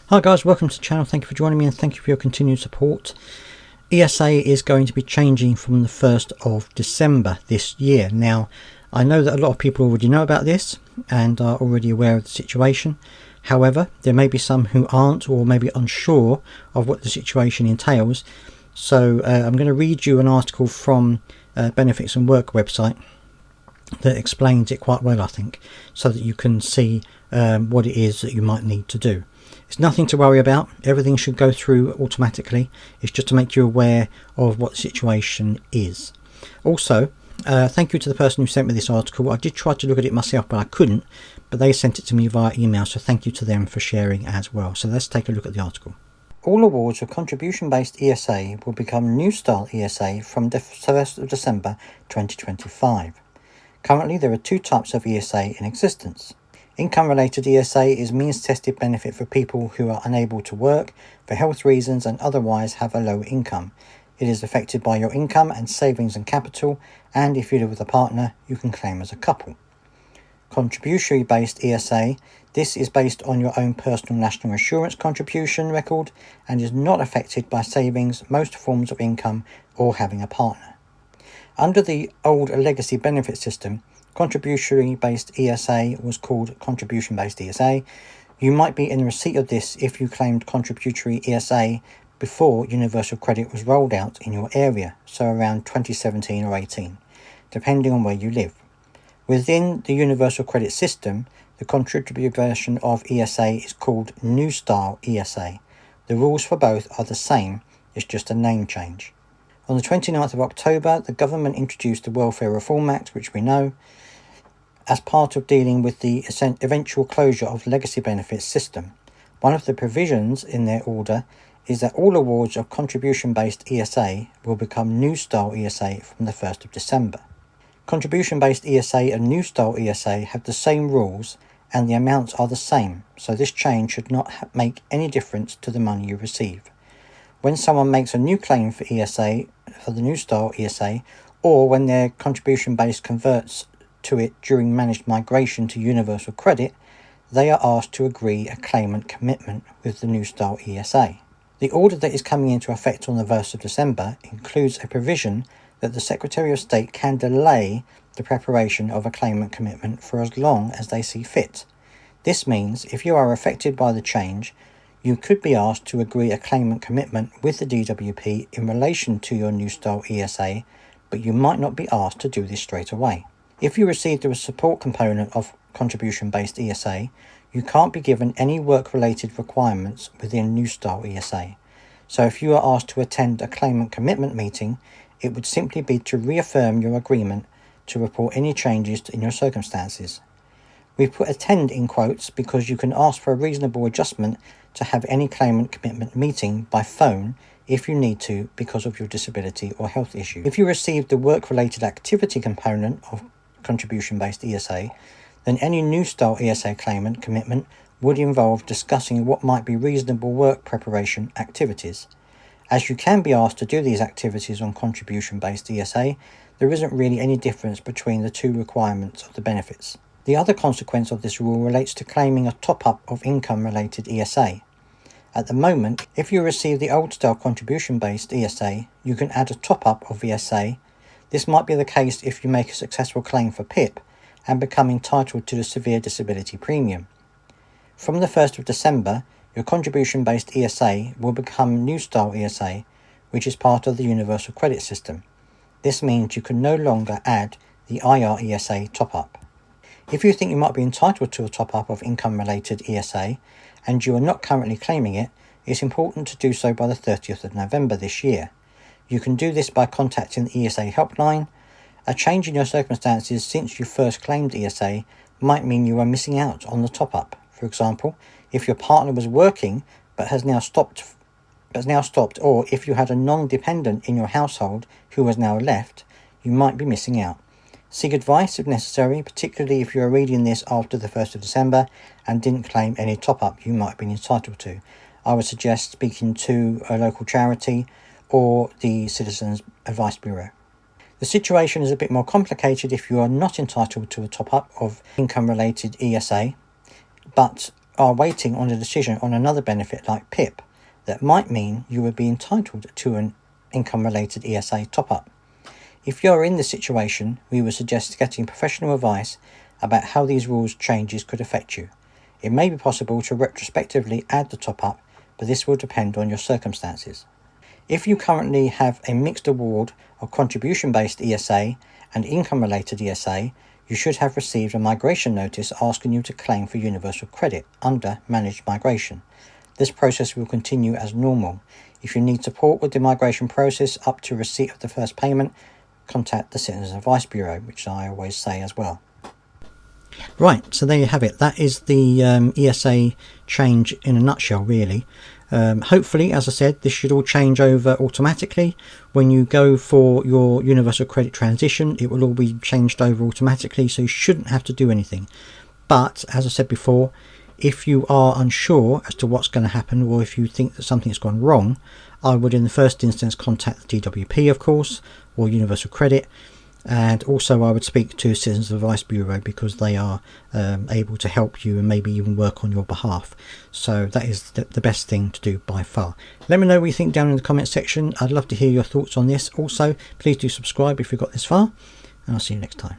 Hi guys, welcome to the channel. Thank you for joining me and thank you for your continued support. ESA is going to be changing from the 1st of December this year. Now, I know that a lot of people already know about this and are already aware of the situation. However, there may be some who aren't or maybe unsure of what the situation entails. So I'm going to read you an article from Benefits and Work website that explains it quite well, I think, so that you can see what it is that you might need to do. It's nothing to worry about. Everything should go through automatically. It's just to make you aware of what the situation is. Also, thank you to the person who sent me this article. I did try to look at it myself, but I couldn't. But they sent it to me via email, so thank you to them for sharing as well. So let's take a look at the article. All awards of contribution-based ESA will become new style ESA from the 1st of December 2025. Currently, there are two types of ESA in existence. Income-related ESA is means-tested benefit for people who are unable to work for health reasons and otherwise have a low income. It is affected by your income and savings and capital, and if you live with a partner, you can claim as a couple. Contributory-based ESA, this is based on your own personal national insurance contribution record and is not affected by savings, most forms of income, or having a partner. Under the old legacy benefit system, contributory-based ESA was called contribution-based ESA. You might be in receipt of this if you claimed contributory ESA before Universal Credit was rolled out in your area, so around 2017 or 18, depending on where you live. Within the Universal Credit system, the contributory version of ESA is called New Style ESA. The rules for both are the same, it's just a name change. On the 29th of October, the government introduced the Welfare Reform Act, which we know, as part of dealing with the eventual closure of the legacy benefits system. One of the provisions in their order is that all awards of contribution-based ESA will become New Style ESA from the 1st of December. Contribution-based ESA and New Style ESA have the same rules and the amounts are the same, so this change should not make any difference to the money you receive. When someone makes a new claim for ESA, for the New Style ESA, or when their contribution-based converts to it during managed migration to Universal Credit, they are asked to agree a claimant commitment with the New Style ESA. The order that is coming into effect on the 1st of December includes a provision that the Secretary of State can delay the preparation of a claimant commitment for as long as they see fit. This means if you are affected by the change, you could be asked to agree a claimant commitment with the DWP in relation to your New Style ESA, but you might not be asked to do this straight away. If you receive the support component of contribution-based ESA, you can't be given any work-related requirements within New Style ESA. So if you are asked to attend a claimant commitment meeting, it would simply be to reaffirm your agreement to report any changes in your circumstances. We put attend in quotes because you can ask for a reasonable adjustment to have any claimant commitment meeting by phone if you need to because of your disability or health issue. If you receive the work-related activity component of contribution-based ESA, then any New Style ESA claimant commitment would involve discussing what might be reasonable work preparation activities. As you can be asked to do these activities on contribution-based ESA, there isn't really any difference between the two requirements of the benefits. The other consequence of this rule relates to claiming a top-up of income-related ESA. At the moment, if you receive the old-style contribution-based ESA, you can add a top-up of ESA. This might be the case if you make a successful claim for PIP and become entitled to the severe disability premium. From the 1st of December, your contribution-based ESA will become New Style ESA, which is part of the Universal Credit system. This means you can no longer add the IR ESA top-up. If you think you might be entitled to a top-up of income-related ESA and you are not currently claiming it, it's important to do so by the 30th of November this year. You can do this by contacting the ESA helpline. A change in your circumstances since you first claimed ESA might mean you are missing out on the top-up. For example, if your partner was working but has now stopped, or if you had a non-dependent in your household who has now left, you might be missing out. Seek advice if necessary, particularly if you are reading this after the 1st of December and didn't claim any top-up you might have been entitled to. I would suggest speaking to a local charity or the Citizens Advice Bureau. The situation is a bit more complicated if you are not entitled to a top-up of income-related ESA, but are waiting on a decision on another benefit like PIP, that might mean you would be entitled to an income-related ESA top-up. If you're in this situation, we would suggest getting professional advice about how these rules changes could affect you. It may be possible to retrospectively add the top-up, but this will depend on your circumstances. If you currently have a mixed award of contribution-based ESA and income-related ESA, you should have received a migration notice asking you to claim for universal credit under Managed Migration. This process will continue as normal. If you need support with the migration process up to receipt of the first payment, contact the Citizens Advice Bureau, which I always say as well. Right, so there you have it. That is the ESA change in a nutshell, really. Hopefully, as I said, this should all change over automatically. When you go for your universal credit transition, it will all be changed over automatically, so you shouldn't have to do anything. But as I said before, if you are unsure as to what's going to happen, or if you think that something has gone wrong, I would in the first instance contact the DWP, of course, or Universal Credit. And also I would speak to Citizens Advice Bureau, because they are able to help you and maybe even work on your behalf. So that is the best thing to do by far. Let me know what you think down in the comment section. I'd love to hear your thoughts on this. Also, please do subscribe if you've got this far, and I'll see you next time.